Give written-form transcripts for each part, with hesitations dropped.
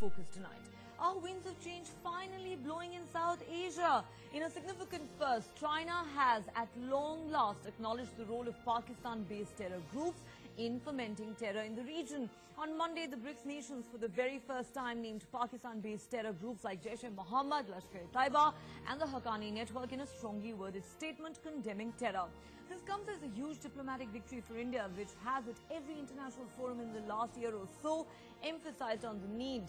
focus tonight. Are winds of change finally blowing in South Asia? In a significant first, China has at long last acknowledged the role of Pakistan-based terror groups in fomenting terror in the region. On Monday, the BRICS nations for the very first time named Pakistan-based terror groups like Jaish-e-Mohammed, Lashkar-e-Taiba and the Haqqani network in a strongly worded statement condemning terror. This comes as a huge diplomatic victory for India, which has at every international forum in the last year or so emphasized on the need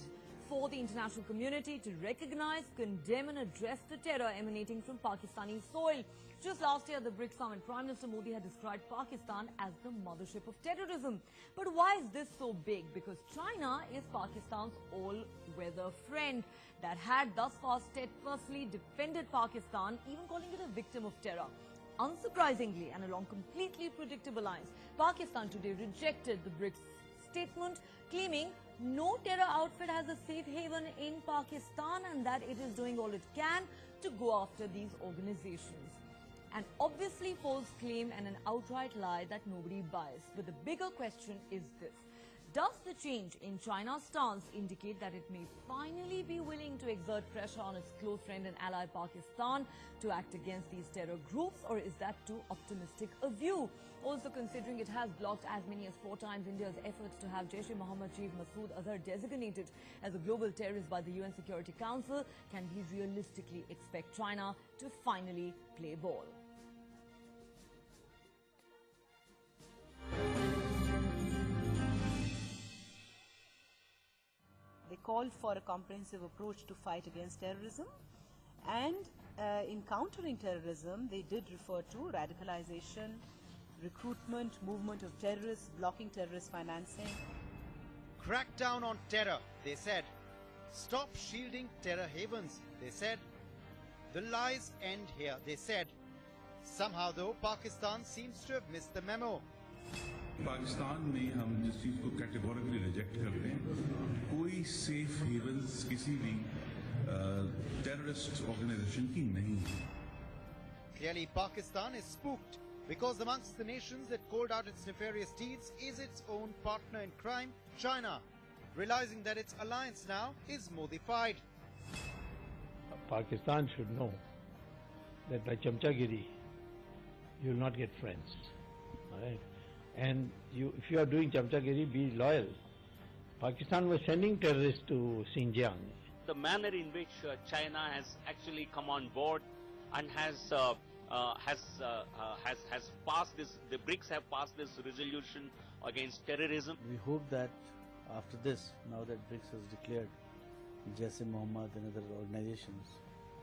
for the international community to recognize, condemn and address the terror emanating from Pakistani soil. Just last year, the BRICS summit, Prime Minister Modi had described Pakistan as the mothership of terrorism. But why is this so big? Because China is Pakistan's all-weather friend that had thus far steadfastly defended Pakistan, even calling it a victim of terror. Unsurprisingly, and along completely predictable lines, Pakistan today rejected the BRICS statement, claiming no terror outfit has a safe haven in Pakistan and that it is doing all it can to go after these organizations. An obviously false claim and an outright lie that nobody buys. But the bigger question is this. Does the change in China's stance indicate that it may finally be willing to exert pressure on its close friend and ally Pakistan to act against these terror groups, or is that too optimistic a view? Also, considering it has blocked as many as 4 times India's efforts to have Jaish-e-Mohammed chief Masood Azhar designated as a global terrorist by the UN Security Council, can we realistically expect China to finally play ball? They called for a comprehensive approach to fight against terrorism, and in countering terrorism, they did refer to radicalization, recruitment, movement of terrorists, blocking terrorist financing. Crack down on terror, they said. Stop shielding terror havens, they said. The lies end here, they said. Somehow though, Pakistan seems to have missed the memo. Pakistan में हम जिस चीज को categorically reject करते हैं, कोई safe havens किसी भी टेररिस्ट ऑर्गेनाइजेशन की नहीं है. Clearly, Pakistan is spooked because amongst the nations that called out its nefarious deeds is its own partner in crime, China, realizing that its alliance now is modified. Pakistan should know that by chamchagiri, you will not get friends. All right? And if you are doing chamchagiri, be loyal. Pakistan was sending terrorists to Xinjiang. The manner in which China has actually come on board and has passed this, the BRICS have passed this resolution against terrorism. We hope that after this, now that BRICS has declared Jaish-e-Mohammed and other organizations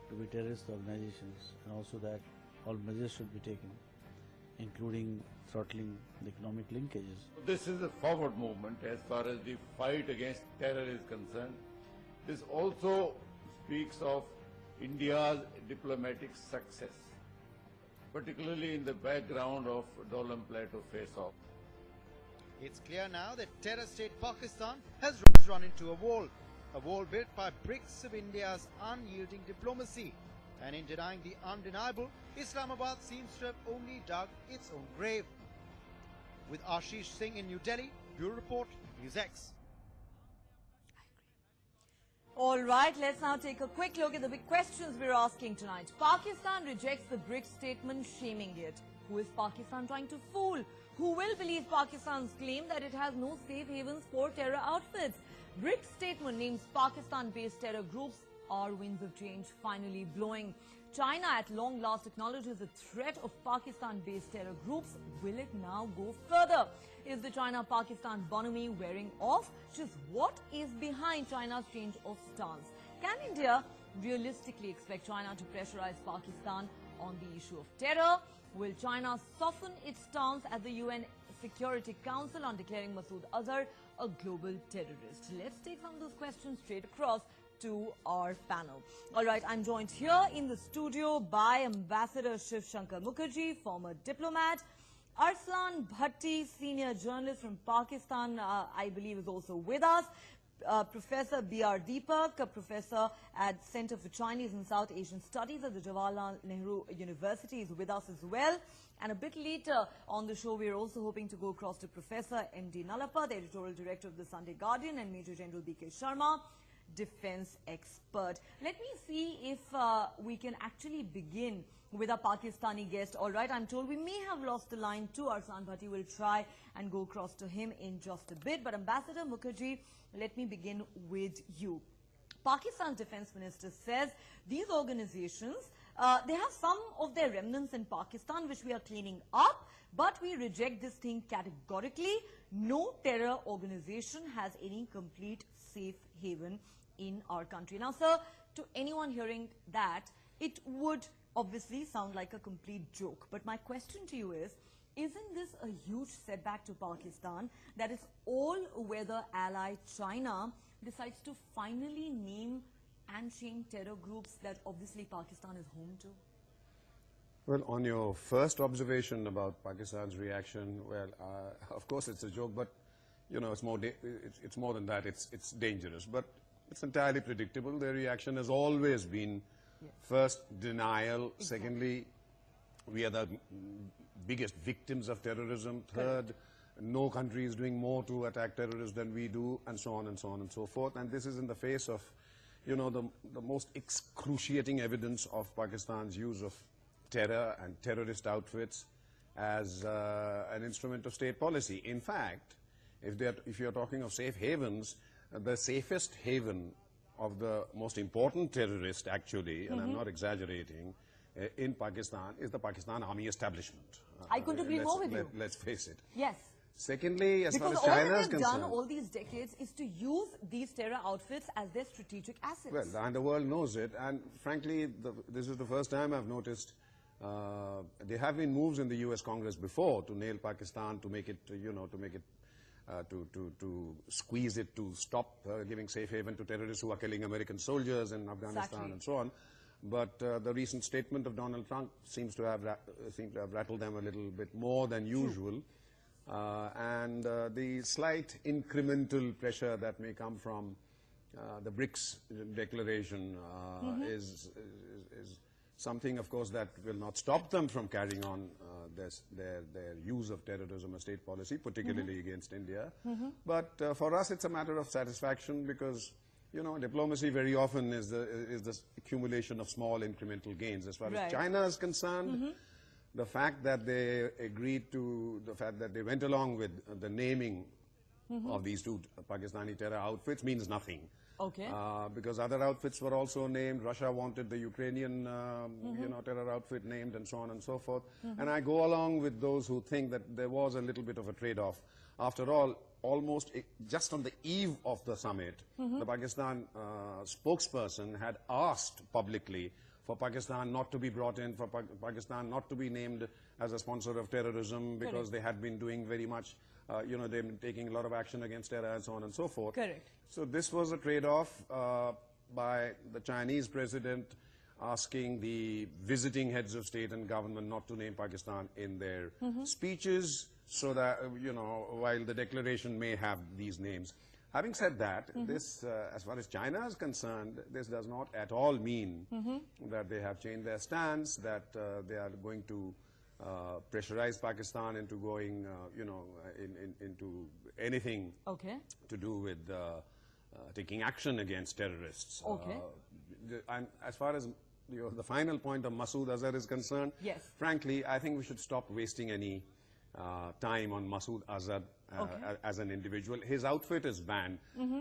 to be terrorist organizations, and also that all measures should be taken, including throttling the economic linkages. This is a forward movement as far as the fight against terror is concerned. This also speaks of India's diplomatic success, particularly in the background of Dolan Plateau face-off. It's clear now that terror state Pakistan has run into a wall built by bricks of India's unyielding diplomacy. And in denying the undeniable, Islamabad seems to have only dug its own grave. With Ashish Singh in New Delhi, Bureau Report, NewsX. All right, let's now take a quick look at the big questions we're asking tonight. Pakistan rejects the BRICS statement, shaming it. Who is Pakistan trying to fool? Who will believe Pakistan's claim that it has no safe havens for terror outfits? BRICS statement names Pakistan-based terror groups. Are winds of change finally blowing? China at long last acknowledges the threat of Pakistan-based terror groups. Will it now go further? Is the China-Pakistan bonhomie wearing off? Just what is behind China's change of stance? Can India realistically expect China to pressurize Pakistan on the issue of terror? Will China soften its stance at the UN Security Council on declaring Masood Azhar a global terrorist? Let's take some of those questions straight across to our panel. All right, I'm joined here in the studio by Ambassador Shiv Shankar Mukherjee, former diplomat. Arslan Bhatti, senior journalist from Pakistan, I believe is also with us. Professor B.R. Deepak, a professor at Center for Chinese and South Asian Studies at the Jawaharlal Nehru University, is with us as well. And a bit later on the show, we're also hoping to go across to Professor M.D. Nalapa, the editorial director of the Sunday Guardian, and Major General B.K. Sharma, defense expert. Let me see if we can actually begin with our Pakistani guest. All right, I'm told we may have lost the line to Arsan Bhatti. We'll try and go across to him in just a bit. But Ambassador Mukherjee, let me begin with you. Pakistan's defense minister says these organizations, they have some of their remnants in Pakistan which we are cleaning up, but we reject this thing categorically. No terror organization has any complete safe haven in our country. Now, sir, to anyone hearing that, it would obviously sound like a complete joke. But my question to you is, isn't this a huge setback to Pakistan that its all-weather ally China decides to finally name and shame terror groups that obviously Pakistan is home to? Well, on your first observation about Pakistan's reaction, well, of course it's a joke, but you know, it's more than that. It's dangerous, but it's entirely predictable. Their reaction has always been, first, denial. Exactly. Secondly, we are the biggest victims of terrorism. Third, no country is doing more to attack terrorists than we do, and so on and so on and so forth. And this is in the face of, you know, the most excruciating evidence of Pakistan's use of terror and terrorist outfits as an instrument of state policy. In fact, if you're talking of safe havens, the safest haven of the most important terrorist, actually, and I'm not exaggerating, in Pakistan is the Pakistan Army establishment. I couldn't agree more with you. Let's face it. Yes. Secondly, as far as China China is concerned, done all these decades is to use these terror outfits as their strategic assets. Well, and the world knows it. And frankly, this is the first time I've noticed there have been moves in the U.S. Congress before to nail Pakistan, to make it, to squeeze it, to stop giving safe haven to terrorists who are killing American soldiers in Afghanistan and so on. But the recent statement of Donald Trump seems to have rattled them a little bit more than usual. And the slight incremental pressure that may come from the BRICS declaration is something, of course, that will not stop them from carrying on their use of terrorism as state policy, particularly against India. But for us, it's a matter of satisfaction because, you know, diplomacy very often is the accumulation of small incremental gains. As far as China is concerned, the fact that they agreed to, the fact that they went along with the naming of these two Pakistani terror outfits means nothing. Okay. Because other outfits were also named. Russia wanted the Ukrainian, terror outfit named, and so on and so forth. And I go along with those who think that there was a little bit of a trade-off. After all, almost just on the eve of the summit, the Pakistan spokesperson had asked publicly for Pakistan not to be brought in, for Pakistan not to be named as a sponsor of terrorism, because they had been doing very much, they've been taking a lot of action against terror and so on and so forth. Correct. So this was a trade-off by the Chinese president asking the visiting heads of state and government not to name Pakistan in their speeches, so that, while the declaration may have these names. Having said that, this, as far as China is concerned, this does not at all mean that they have changed their stance, that they are going to pressurize Pakistan into going, into anything to do with taking action against terrorists. And as far as the final point of Masood Azhar is concerned, frankly, I think we should stop wasting any time on Masood Azhar as an individual. His outfit is banned.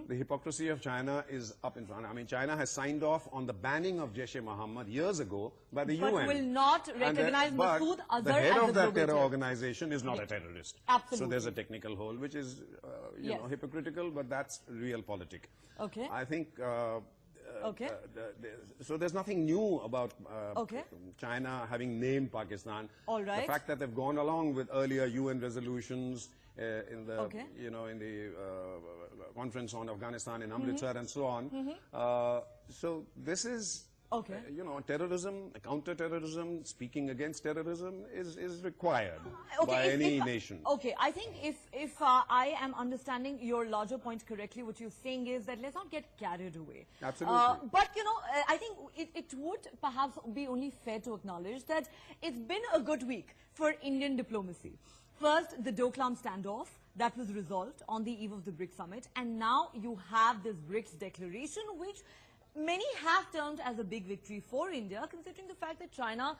The hypocrisy of China is up in front. I mean, China has signed off on the banning of Jaish-e-Mohammed years ago by the UN. But will not recognize Masood Azhar as the head of that terror terrorist organization is not a terrorist. Absolutely. So there's a technical hole, which is, hypocritical, but that's realpolitik. I think... so there's nothing new about China having named Pakistan. The fact that they've gone along with earlier UN resolutions in the in the conference on Afghanistan in Amritsar and so on. So this is terrorism, counter-terrorism, speaking against terrorism is required by any nation. I think if I am understanding your larger point correctly, what you're saying is that let's not get carried away. Absolutely. But, I think it would perhaps be only fair to acknowledge that it's been a good week for Indian diplomacy. First, the Doklam standoff that was resolved on the eve of the BRICS summit, and now you have this BRICS declaration, which many have termed as a big victory for India, considering the fact that China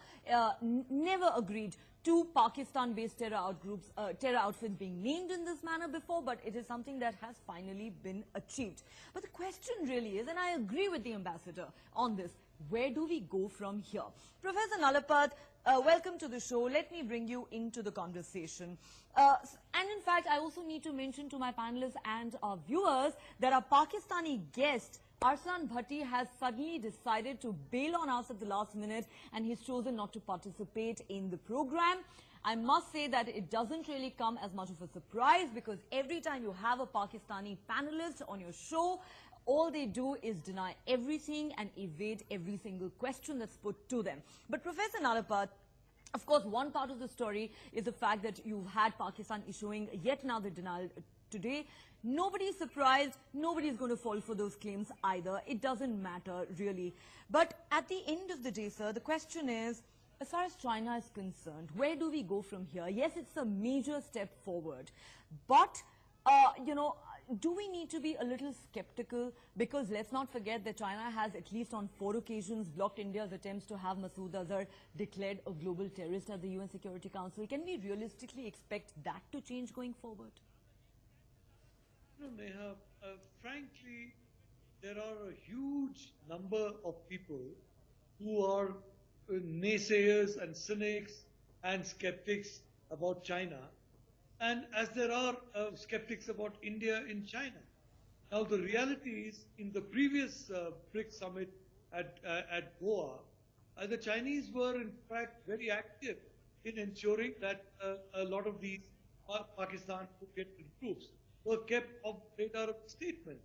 never agreed to Pakistan-based terror outfits being named in this manner before, but it is something that has finally been achieved. But the question really is, and I agree with the ambassador on this, where do we go from here? Professor Nalapat, welcome to the show. Let me bring you into the conversation. And in fact, I also need to mention to my panelists and our viewers that our Pakistani guest, Arsan Bhatti, has suddenly decided to bail on us at the last minute, and he's chosen not to participate in the program. I must say that it doesn't really come as much of a surprise, because every time you have a Pakistani panelist on your show, all they do is deny everything and evade every single question that's put to them. But Professor Nalapat, of course, one part of the story is the fact that you've had Pakistan issuing yet another denial today. Nobody's surprised. Nobody's going to fall for those claims either. It doesn't matter, really. But at the end of the day, sir, the question is, as far as China is concerned, where do we go from here? Yes, it's a major step forward. But, you know, do we need to be a little skeptical? Because let's not forget that China has, at least on 4 occasions, blocked India's attempts to have Masood Azhar declared a global terrorist at the UN Security Council. Can we realistically expect that to change going forward? No, Neha, frankly, there are a huge number of people who are naysayers and cynics and skeptics about China, and as there are skeptics about India in China. Now, the reality is, in the previous BRICS summit at Goa, the Chinese were in fact very active in ensuring that a lot of these Pakistan-oriented groups were kept off the radar of the statement.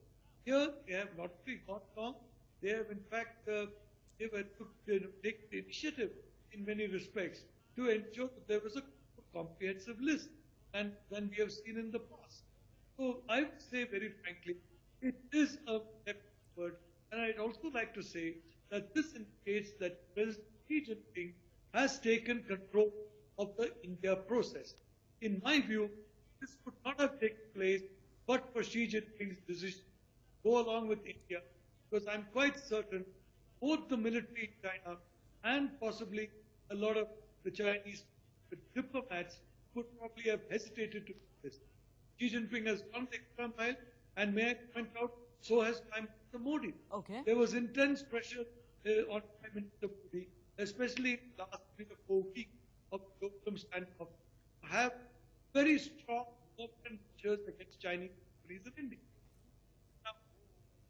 Here, they have not only got wrong, they have in fact taken the initiative in many respects to ensure that there was a comprehensive list than we have seen in the past. So I would say very frankly, it is a step forward, and I'd also like to say that this indicates that President Xi Jinping has taken control of the India process. In my view, this could not have taken place but for Xi Jinping's decision to go along with India, because I'm quite certain both the military in China and possibly a lot of the Chinese diplomats could probably have hesitated to do this. Xi Jinping has gone the extra mile, and may I point out, so has Prime Minister Modi. Okay. There was intense pressure on Prime Minister Modi, especially in the last 3 or 4 weeks of the Doklam standoff, to have very strong government measures against Chinese companies in India. Now,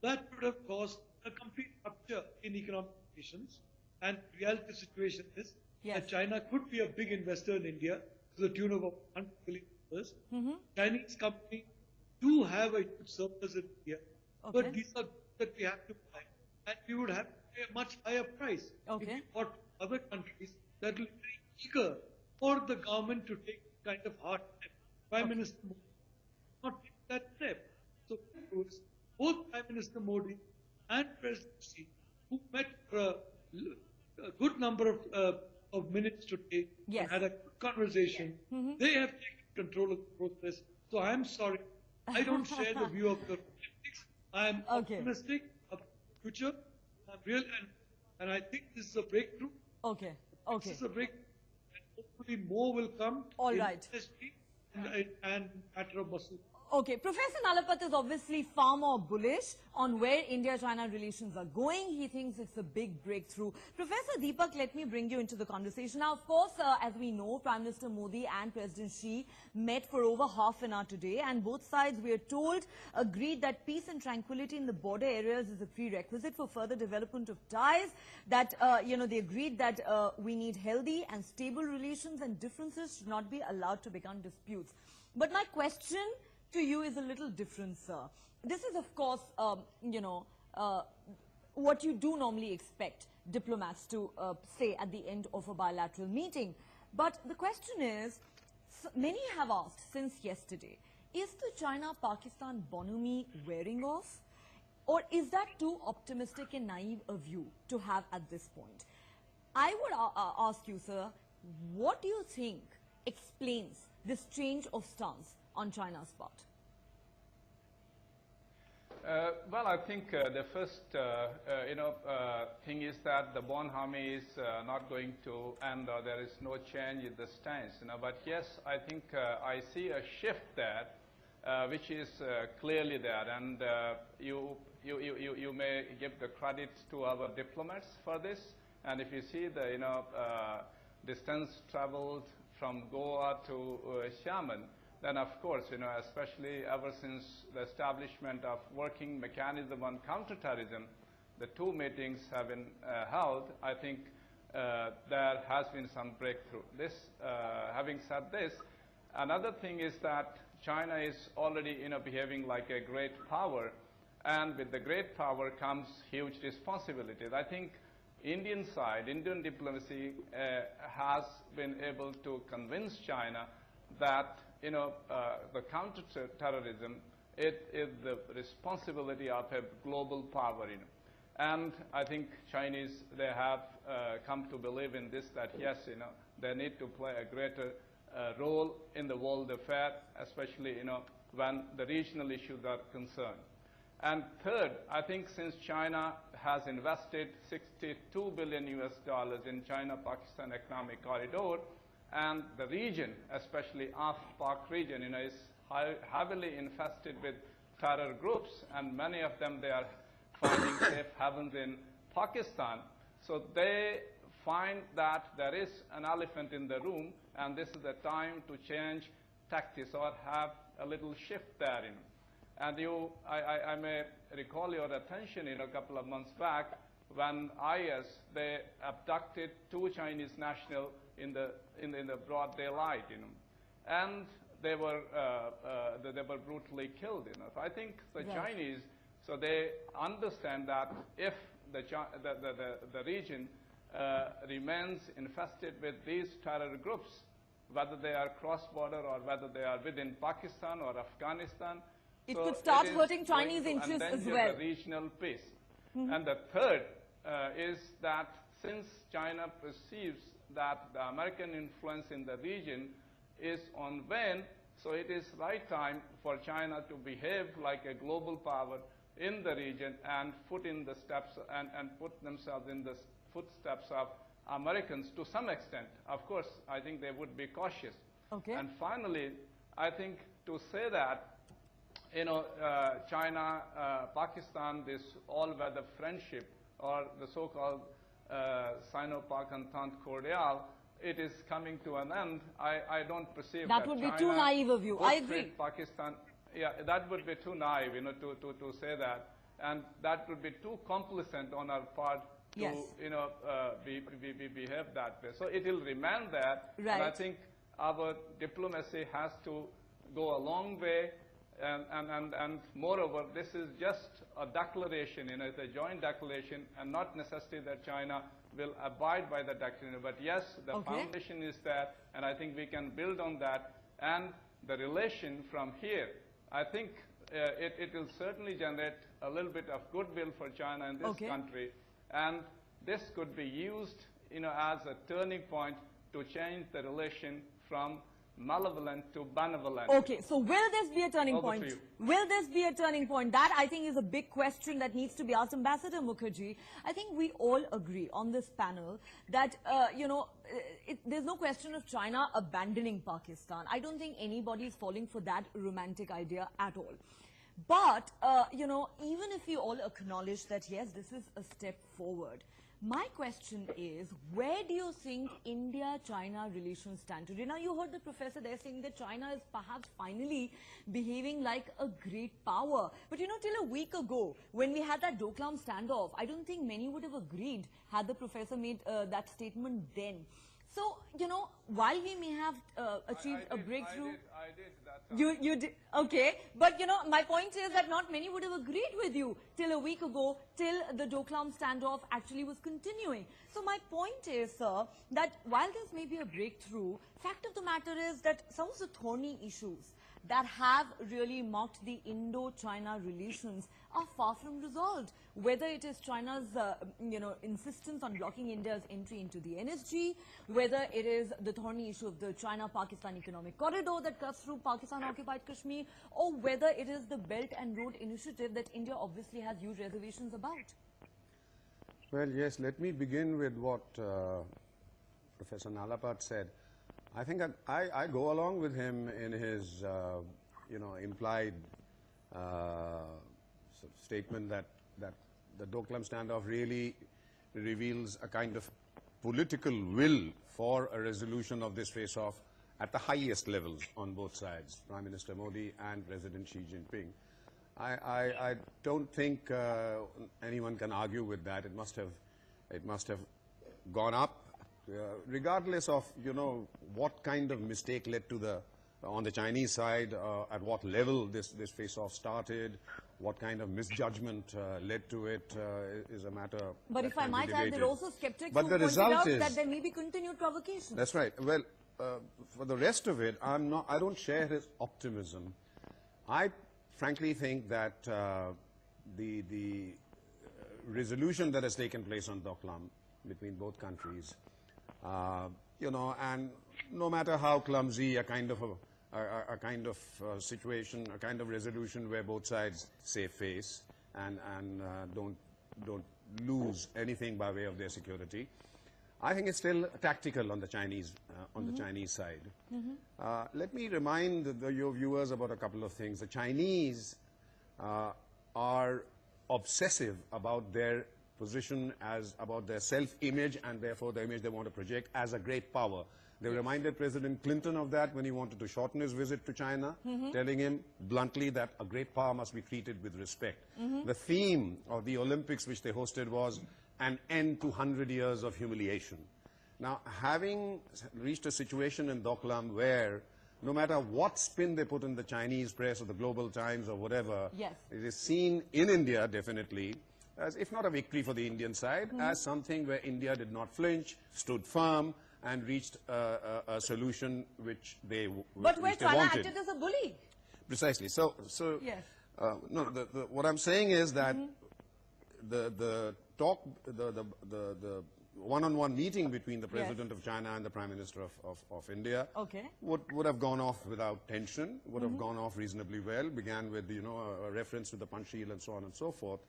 that would have caused a complete rupture in economic relations, and the reality situation is that China could be a big investor in India to the tune of $100 billion. Chinese companies do have a huge surplus in India, but these are that we have to buy, and we would have to pay a much higher price if we bought other countries that will be very eager for the government to take kind of hard step. Prime Minister Modi not take that step. So both Prime Minister Modi and President Xi, who met for a good number of minutes today and had a good conversation, they have taken control of the process. So I'm sorry, I don't share the view of the skeptics. I'm optimistic about the future. I'm real, and I think this is a breakthrough. This is a breakthrough, and hopefully more will come. All right. And matter of Masood. Okay, Professor Nalapat is obviously far more bullish on where India-China relations are going. He thinks it's a big breakthrough. Professor Deepak, let me bring you into the conversation. Now, of course, as we know, Prime Minister Modi and President Xi met for over half an hour today, and both sides, we are told, agreed that peace and tranquility in the border areas is a prerequisite for further development of ties, that, they agreed that we need healthy and stable relations, and differences should not be allowed to become disputes. But my question to you is a little different, sir. This is, of course, what you do normally expect diplomats to say at the end of a bilateral meeting. But the question is, many have asked since yesterday, is the China-Pakistan bonhomie wearing off? Or is that too optimistic and naive a view to have at this point? I would ask you, sir, what do you think explains this change of stance on China's part? Well, I think the first, thing is that the Bonhami is not going to end, or there is no change in the stance. But yes, I think I see a shift there, which is clearly there, and you may give the credit to our diplomats for this. And if you see the distance traveled from Goa to Xiamen, then of course, especially ever since the establishment of working mechanism on counterterrorism, the two meetings have been held. I think there has been some breakthrough. Having said this, another thing is that China is already, behaving like a great power, and with the great power comes huge responsibilities. I think Indian diplomacy has been able to convince China that the counter-terrorism, it is the responsibility of a global power. And I think Chinese, they have come to believe in this, that yes, they need to play a greater role in the world affair, especially when the regional issues are concerned. And third, I think since China has invested $62 billion in China-Pakistan economic corridor, and the region, especially Af-Pak region, is heavily infested with terror groups, and many of them, they are finding safe havens in Pakistan. So they find that there is an elephant in the room, and this is the time to change tactics or have a little shift there. And I may recall your attention a couple of months back when IS, they abducted 2 Chinese nationals in the broad daylight, and they were brutally killed. So I think the Chinese, so they understand that if the region remains infested with these terror groups, whether they are cross-border or whether they are within Pakistan or Afghanistan, it could start hurting Chinese interests as well. The regional peace. And the third is that since China perceives that the American influence in the region is on wane, so it is right time for China to behave like a global power in the region and put in the steps and put themselves in the footsteps of Americans to some extent. Of course, I think they would be cautious. Okay. And finally, I think to say that China, Pakistan, this all-weather friendship, or the so-called Sino-Pak Entente Cordiale, it is coming to an end. I don't perceive that would China be too naive of you. I agree. Pakistan, yeah, that would be too naive, to say that, and that would be too complacent on our part to, yes, behave that way. So it will remain there, right. And I think our diplomacy has to go a long way. And moreover, this is just a declaration, it's a joint declaration, and not necessarily that China will abide by the declaration. But yes, the foundation is there, and I think we can build on that. And the relation from here, I think it will certainly generate a little bit of goodwill for China in this country. And this could be used, as a turning point to change the relation from malevolent to benevolent. Okay, so will this be a turning point? Will this be a turning point? That, I think, is a big question that needs to be asked. Ambassador Mukherjee, I think we all agree on this panel that, there's no question of China abandoning Pakistan. I don't think anybody is falling for that romantic idea at all. But, even if you all acknowledge that, yes, this is a step forward, my question is, where do you think India-China relations stand today? Now, you heard the professor there saying that China is perhaps finally behaving like a great power. But, till a week ago, when we had that Doklam standoff, I don't think many would have agreed had the professor made that statement then. So, while we may have achieved a breakthrough... I did that. You did, okay. But, my point is that not many would have agreed with you till a week ago, till the Doklam standoff actually was continuing. So my point is, sir, that while this may be a breakthrough, fact of the matter is that some of the thorny issues that have really marked the Indo-China relations are far from resolved. Whether it is China's, insistence on blocking India's entry into the NSG, whether it is the thorny issue of the China-Pakistan economic corridor that cuts through Pakistan-occupied Kashmir, or whether it is the Belt and Road Initiative that India obviously has huge reservations about. Well, yes, let me begin with what Professor Nalapat said. I think I go along with him in his, implied statement that the Doklam standoff really reveals a kind of political will for a resolution of this face-off at the highest levels on both sides, Prime Minister Modi and President Xi Jinping. I don't think anyone can argue with that. It must have gone up, regardless of what kind of mistake led to on the Chinese side, at what level this face-off started, what kind of misjudgment led to it is a matter. But if I might add, there are also skeptics who pointed out that there may be continued provocation. That's right. Well, for the rest of it, I don't share his optimism. I frankly think that the resolution that has taken place on Doklam between both countries, and no matter how clumsy a kind of situation, a kind of resolution where both sides save face and don't lose anything by way of their security, I think it's still tactical on the Chinese Chinese side. Let me remind your viewers about a couple of things. The Chinese are obsessive about their position, about their self-image, and therefore the image they want to project as a great power. They reminded President Clinton of that when he wanted to shorten his visit to China, telling him bluntly that a great power must be treated with respect. The theme of the Olympics which they hosted was an end to 100 years of humiliation. Now, having reached a situation in Doklam where no matter what spin they put in the Chinese press or the Global Times or whatever, it is seen in India definitely as, if not a victory for the Indian side, as something where India did not flinch, stood firm, and reached a solution which they wanted. But where China acted as a bully. Precisely. So yes. No, what I'm saying is that the one-on-one meeting between the President of China and the Prime Minister of India would have gone off without tension, would have gone off reasonably well, began with a reference to the Panchsheel and so on and so forth.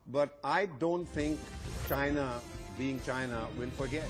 But I don't think China, being China, will forget.